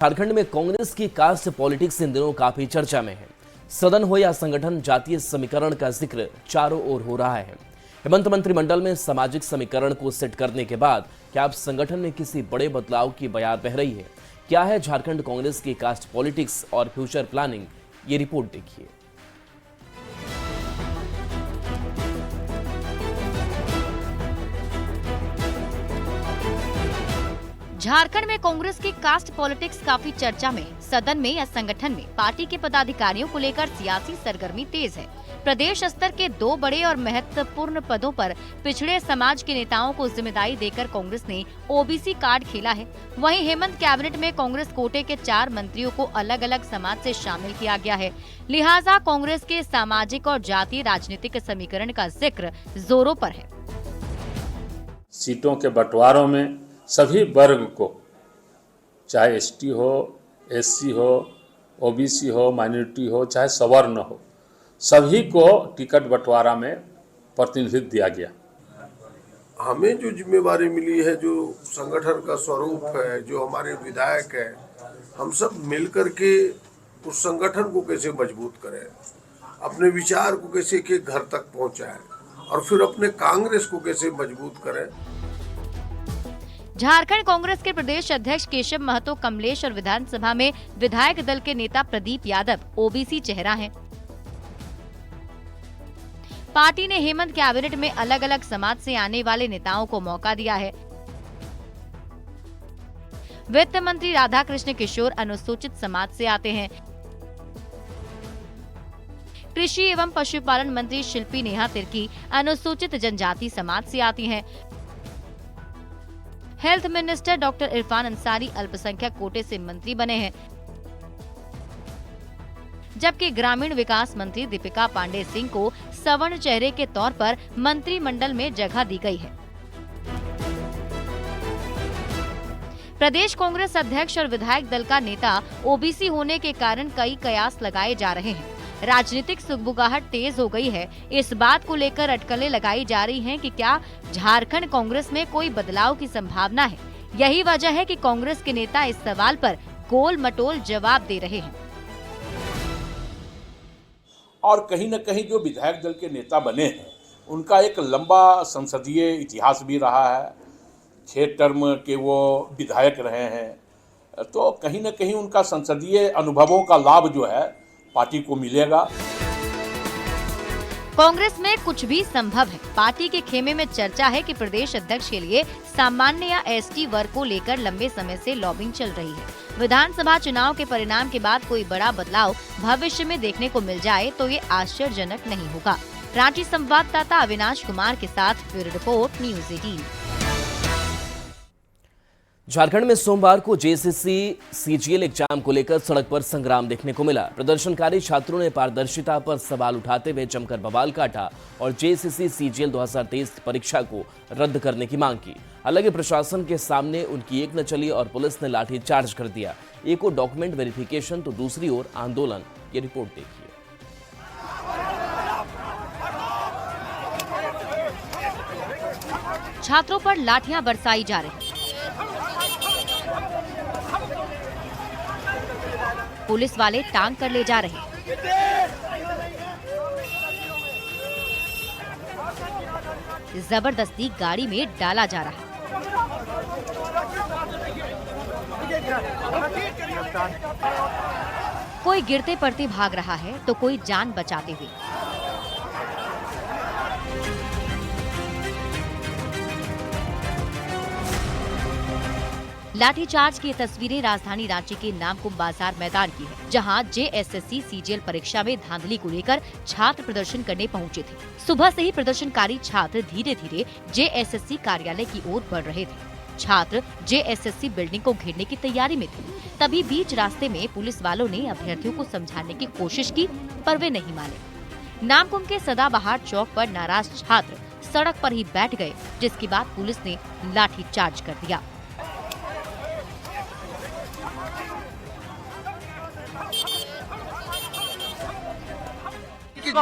झारखंड में कांग्रेस की caste politics in दिनों काफी चर्चा में है। सदन हो या संगठन, जातीय समीकरण का जिक्र चारों ओर हो रहा है। हेमंत मंत्रिमंडल में सामाजिक समीकरण को सेट करने के बाद क्या अब संगठन में किसी बड़े बदलाव की बयार बह रही है? क्या है झारखंड कांग्रेस की कास्ट पॉलिटिक्स और फ्यूचर प्लानिंग? ये रिपोर्ट देखिए। झारखंड में कांग्रेस की कास्ट पॉलिटिक्स काफी चर्चा में। सदन में या संगठन में पार्टी के पदाधिकारियों को लेकर सियासी सरगर्मी तेज है। प्रदेश स्तर के 2 बड़े और महत्वपूर्ण पदों पर पिछड़े समाज के नेताओं को जिम्मेदारी देकर कांग्रेस ने ओबीसी कार्ड खेला है। वहीं हेमंत कैबिनेट में कांग्रेस कोटे के 4 मंत्रियों को अलग अलग समाज से शामिल किया गया है। लिहाजा कांग्रेस के सामाजिक और जातीय राजनीतिक समीकरण का जिक्र जोरों पर है। सीटों के बंटवारों में सभी वर्ग को, चाहे एसटी हो, एससी हो, ओबीसी हो, माइनॉरिटी हो, चाहे सवर्ण हो, सभी को टिकट बंटवारा में प्रतिनिधित्व दिया गया। हमें जो जिम्मेवारी मिली है, जो संगठन का स्वरूप है, जो हमारे विधायक है, हम सब मिलकर के उस संगठन को कैसे मजबूत करें, अपने विचार को कैसे के घर तक पहुंचाएं और फिर अपने कांग्रेस को कैसे मजबूत करें। झारखंड कांग्रेस के प्रदेश अध्यक्ष केशव महतो कमलेश और विधानसभा में विधायक दल के नेता प्रदीप यादव ओबीसी चेहरा हैं। पार्टी ने हेमंत कैबिनेट में अलग अलग समाज से आने वाले नेताओं को मौका दिया है। वित्त मंत्री राधाकृष्ण किशोर अनुसूचित समाज से आते हैं। कृषि एवं पशुपालन मंत्री शिल्पी नेहा तिर्की अनुसूचित जनजाति समाज से आती हैं। Health minister doctor Irfan Ansari अल्पसंख्यक कोटे से मंत्री बने हैं, जबकि ग्रामीण विकास मंत्री दीपिका पांडे सिंह को सवर्ण चेहरे के तौर पर मंत्रिमंडल में जगह दी गई है। प्रदेश कांग्रेस अध्यक्ष और विधायक दल का नेता ओबीसी होने के कारण कई कयास लगाए जा रहे हैं। राजनीतिक सुगबुगाहट तेज हो गई है। इस बात को लेकर अटकलें लगाई जा रही हैं कि क्या झारखंड कांग्रेस में कोई बदलाव की संभावना है। यही वजह है कि कांग्रेस के नेता इस सवाल पर गोल मटोल जवाब दे रहे हैं। और कहीं न कहीं जो विधायक दल के नेता बने हैं, उनका एक लंबा संसदीय इतिहास भी रहा है। 6 टर्म के वो विधायक रहे हैं, तो कहीं न कहीं उनका संसदीय अनुभवों का लाभ जो है पार्टी को मिलेगा। कांग्रेस में कुछ भी संभव है। पार्टी के खेमे में चर्चा है कि प्रदेश अध्यक्ष के लिए सामान्य या एसटी वर्ग को लेकर लंबे समय से लॉबिंग चल रही है। विधानसभा चुनाव के परिणाम के बाद कोई बड़ा बदलाव भविष्य में देखने को मिल जाए तो ये आश्चर्यजनक नहीं होगा। रांची संवाददाता अविनाश कुमार के साथ ब्यूरो रिपोर्ट, न्यूज़ 18। झारखंड में सोमवार को जेएसएससी सीजीएल एग्जाम को लेकर सड़क पर संग्राम देखने को मिला। प्रदर्शनकारी छात्रों ने पारदर्शिता पर सवाल उठाते हुए जमकर बवाल काटा और जेएसएससी सीजीएल 2023 परीक्षा को रद्द करने की मांग की। हालांकि प्रशासन के सामने उनकी एक न चली और पुलिस ने लाठीचार्ज कर दिया। एक ओर डॉक्यूमेंट वेरिफिकेशन तो दूसरी ओर आंदोलन। ये रिपोर्ट देखिए। छात्रों पर लाठियां बरसाई जा रही। पुलिस वाले टांग कर ले जा रहे। जबरदस्ती गाड़ी में डाला जा रहा। कोई गिरते पड़ते भाग रहा है तो कोई जान बचाते हुए। लाठीचार्ज की तस्वीरें राजधानी रांची के नामकुम बाजार मैदान की है, जहां जेएसएससी सीजीएल परीक्षा में धांधली को लेकर छात्र प्रदर्शन करने पहुंचे थे। सुबह से ही प्रदर्शनकारी छात्र धीरे धीरे जेएसएससी कार्यालय की ओर बढ़ रहे थे। छात्र जेएसएससी बिल्डिंग को घेरने की तैयारी में थे। तभी बीच रास्ते में पुलिस वालों ने अभ्यर्थियों को समझाने की कोशिश की, पर वे नहीं माने। नामकुम के सदाबहार चौक पर नाराज छात्र सड़क पर ही बैठ गए, जिसके बाद पुलिस ने लाठीचार्ज कर दिया।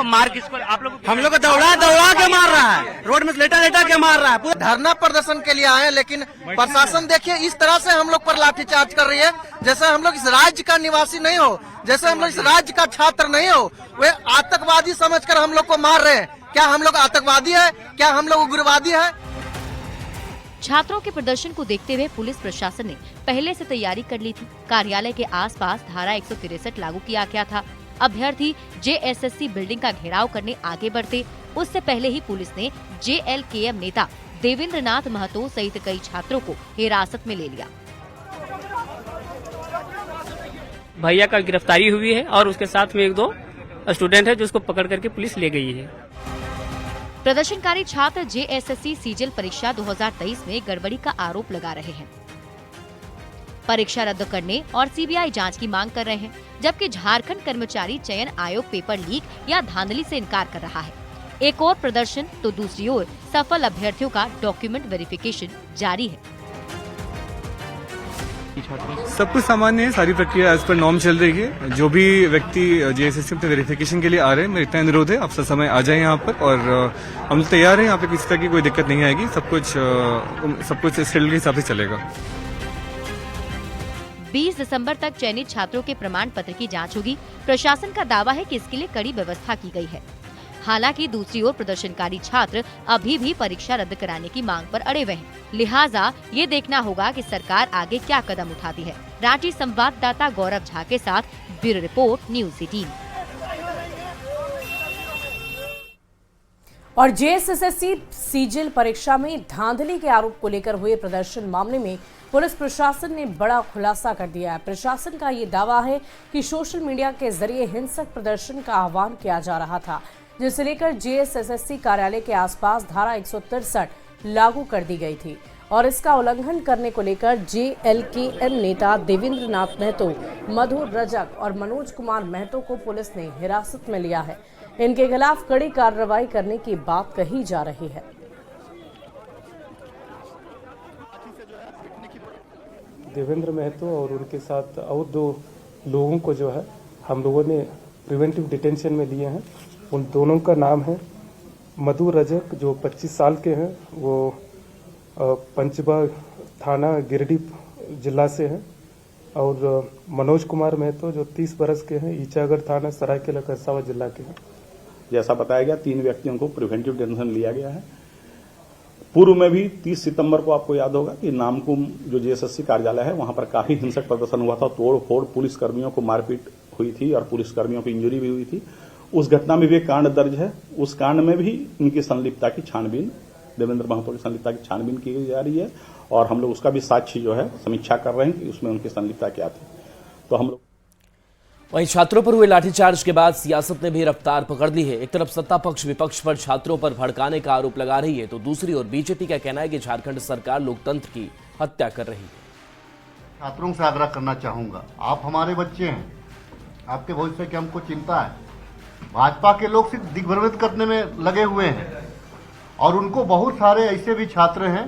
मार किसको? आप लोग हम लोग को दौड़ा दौड़ा के मार रहा है, रोड में लेटा लेटा के मार रहा है। धरना पर प्रदर्शन के लिए आए हैं, लेकिन प्रशासन देखिए इस तरह से हम लोग पर लाठीचार्ज कर रही है जैसे हम लोग इस राज्य का निवासी नहीं हो, जैसे हम लोग इस राज्य का छात्र नहीं हो। वे आतंकवादी समझकर हम लोग को मार रहे हैं। क्या हम लोग आतंकवादी है? क्या हम लोग उग्रवादी है? छात्रों के प्रदर्शन को देखते हुए पुलिस प्रशासन ने पहले से तैयारी कर ली थी। कार्यालय के आसपास धारा 163 लागू किया गया था। अभ्यर्थी JSSC बिल्डिंग का घेराव करने आगे बढ़ते उससे पहले ही पुलिस ने JLKM नेता देवेंद्र नाथ महतो सहित कई छात्रों को हिरासत में ले लिया। भैया का गिरफ्तारी हुई है और उसके साथ में 1-2 स्टूडेंट है जो उसको पकड़ करके पुलिस ले गई है। प्रदर्शनकारी छात्र JSSC CGL परीक्षा 2023 में गड़बड़ी का आरोप लगा रहे हैं। परीक्षा रद्द करने और CBI जांच की मांग कर रहे हैं, जबकि झारखंड कर्मचारी चयन आयोग पेपर लीक या धांधली से इनकार कर रहा है। एक और प्रदर्शन तो दूसरी ओर सफल अभ्यर्थियों का डॉक्यूमेंट वेरिफिकेशन जारी है। सब कुछ सामान्य है, सारी प्रक्रिया एज पर नॉर्म चल रही है। जो भी व्यक्ति JSSC में वेरिफिकेशन के लिए आ रहे हैं, मेरा इतना अनुरोध है आप सब समय आ जाए यहाँ पर, और हम तैयार हैं। यहाँ पे किसी तरह की कोई दिक्कत नहीं आएगी। सब कुछ शेड्यूल के हिसाब से चलेगा। 20 दिसंबर तक चयनित छात्रों के प्रमाण पत्र की जांच होगी। प्रशासन का दावा है कि इसके लिए कड़ी व्यवस्था की गई है। हालांकि दूसरी ओर प्रदर्शनकारी छात्र अभी भी परीक्षा रद्द कराने की मांग पर अड़े हुए हैं। लिहाजा ये देखना होगा कि सरकार आगे क्या कदम उठाती है। रांची संवाददाता गौरव झा के साथ ब्यूरो रिपोर्ट न्यूज़ 18। और JSSC CGL परीक्षा में धांधली के आरोप को लेकर हुए प्रदर्शन मामले में पुलिस प्रशासन ने बड़ा खुलासा कर दिया है। प्रशासन का ये दावा है कि सोशल मीडिया के जरिए हिंसक प्रदर्शन का आह्वान किया जा रहा था, जिसे लेकर JSSC कार्यालय के आसपास धारा 163 लागू कर दी गई थी और इसका उल्लंघन करने को लेकर JLKM नेता देवेंद्र नाथ महतो, मधु रजक और मनोज कुमार महतो को पुलिस ने हिरासत में लिया है। इनके खिलाफ कड़ी कार्रवाई करने की बात कही जा रही है। देवेंद्र महतो और उनके साथ और 2 लोगों को जो है हम लोगों ने प्रिवेंटिव डिटेंशन में लिए हैं। उन दोनों का नाम है मधु रजक जो 25 साल के हैं, वो पंचबाग थाना गिरिडीह जिला से हैं, और मनोज कुमार महतो जो 30 बरस के हैं, ईचागढ़ थाना सरायकेला खरसावां जिला के हैं। जैसा बताया गया 3 व्यक्तियों को प्रिवेंटिव डिटेंशन लिया गया है। पूर्व में भी 30 सितंबर को आपको याद होगा कि नामकुम जो JSSC कार्यालय है वहां पर काफी हिंसक प्रदर्शन हुआ था। तोड़-फोड़, पुलिस कर्मियों को मारपीट हुई थी और पुलिस कर्मियों की इंजरी भी हुई थी। उस घटना में भी एक कांड दर्ज है। उस कांड में भी इनकी संलिप्तता की छानबीन, देवेंद्र महतो की संलिप्तता की छानबीन की जा रही है और हम लोग उसका भी साक्ष्य जो है समीक्षा कर रहे हैं कि उसमें उनकी संलिप्तता क्या थी। तो हम लोग वहीं छात्रों पर हुए लाठीचार्ज के बाद सियासत ने भी रफ्तार पकड़ ली है। एक तरफ सत्ता पक्ष विपक्ष पर छात्रों पर भड़काने का आरोप लगा रही है, तो दूसरी ओर बीजेपी का कहना है कि झारखंड सरकार लोकतंत्र की हत्या कर रही है। छात्रों से आग्रह करना चाहूंगा, आप हमारे बच्चे हैं, आपके भविष्य की हमको चिंता है। भाजपा के लोग सिर्फ दिग्भ्रमित करने में लगे हुए हैं और उनको बहुत सारे ऐसे भी छात्र हैं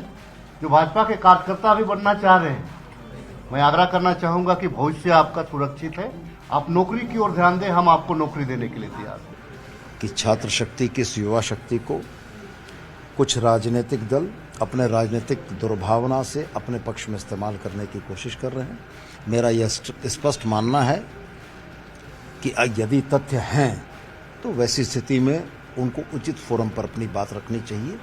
जो भाजपा के कार्यकर्ता भी बनना चाह रहे हैं। मैं आग्रह करना चाहूंगा कि भविष्य आपका सुरक्षित है, आप नौकरी की ओर ध्यान दें, हम आपको नौकरी देने के लिए तैयार हैं। कि छात्र शक्ति की, युवा शक्ति को कुछ राजनीतिक दल अपने राजनीतिक दुर्भावना से अपने पक्ष में इस्तेमाल करने की कोशिश कर रहे हैं। मेरा यह स्पष्ट मानना है कि यदि तथ्य हैं तो वैसी स्थिति में उनको उचित फोरम पर अपनी बात रखनी चाहिए।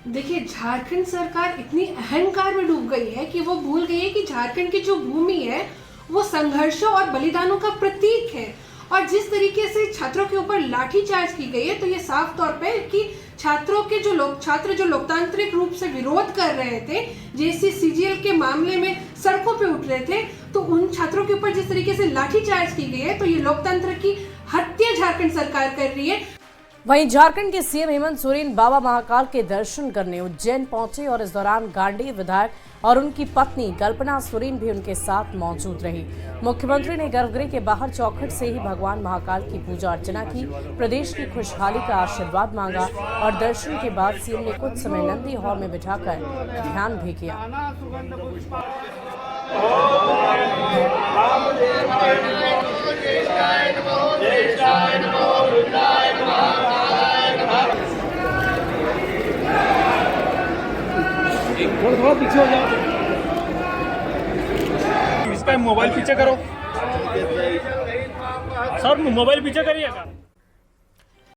देखिए, झारखंड सरकार इतनी अहंकार में डूब गई है कि वो भूल गई है कि झारखंड की जो भूमि है वो संघर्षों और बलिदानों का प्रतीक है। और जिस तरीके से छात्रों के ऊपर लाठीचार्ज की गई है, तो ये साफ तौर पे कि छात्रों के छात्र जो लोकतांत्रिक रूप से विरोध कर रहे थे, JSSC CGL के मामले में सड़कों पे उठ रहे थे, तो उन छात्रों के ऊपर जिस तरीके से लाठीचार्ज की गई है, तो ये लोकतंत्र की हत्या झारखंड सरकार कर रही है। वहीं झारखंड के CM हेमंत सोरेन बाबा महाकाल के दर्शन करने उज्जैन पहुंचे और इस दौरान गांडी विधायक और उनकी पत्नी कल्पना सोरेन भी उनके साथ मौजूद रही। मुख्यमंत्री ने गर्भगृह के बाहर चौखट से ही भगवान महाकाल की पूजा अर्चना की, प्रदेश की खुशहाली का आशीर्वाद मांगा और दर्शन के बाद CM ने कुछ समय नंदी हॉल में बिठाकर ध्यान भी किया। सर थोड़ा पीछे हो जाओ। इसका मोबाइल पीछे करो सर, मोबाइल पीछे करिएगा।